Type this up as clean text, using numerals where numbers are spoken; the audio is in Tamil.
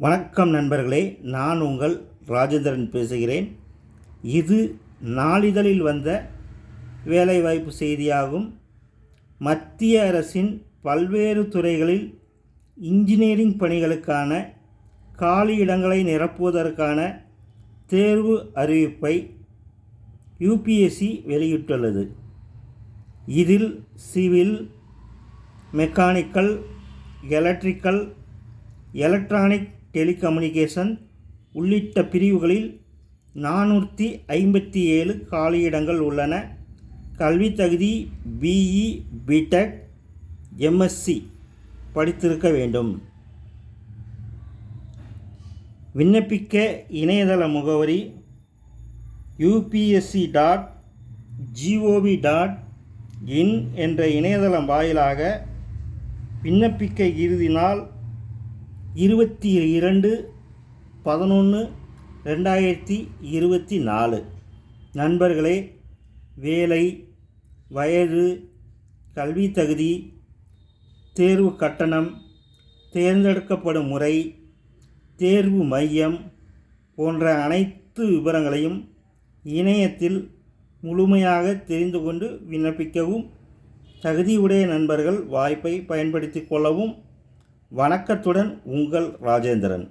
வணக்கம் நண்பர்களே, நான் உங்கள் ராஜேந்திரன் பேசுகிறேன். இது நாளிதழில் வந்த வேலைவாய்ப்பு செய்தியாகும். மத்திய அரசின் பல்வேறு துறைகளில் இன்ஜினியரிங் பணிகளுக்கான காலியிடங்களை நிரப்புவதற்கான தேர்வு அறிவிப்பை யுபிஎஸ்சி வெளியிட்டுள்ளது. இதில் civil, mechanical, electrical, electronic, telecommunication உள்ளிட்ட பிரிவுகளில் 457 காலியிடங்கள் உள்ளன. கல்வி தகுதி பிஇ, பிடெக், எம்எஸ்சி படித்திருக்க வேண்டும். விண்ணப்பிக்க இணையதள முகவரி upsc.gov.in என்ற இணையதளம் வாயிலாக விண்ணப்பிக்க இறுதி நாள் 22/11/2024. நண்பர்களே, வேலை, வயது, கல்வி தகுதி, தேர்வு கட்டணம், தேர்ந்தெடுக்கப்படும் முறை, தேர்வு மையம் போன்ற அனைத்து விவரங்களையும் இணையத்தில் முழுமையாக தெரிந்து கொண்டு விண்ணப்பிக்கவும். தகுதியுடைய நண்பர்கள் வாய்ப்பை பயன்படுத்தி கொள்ளவும். வணக்கத்துடன் உங்கள் ராஜேந்திரன்.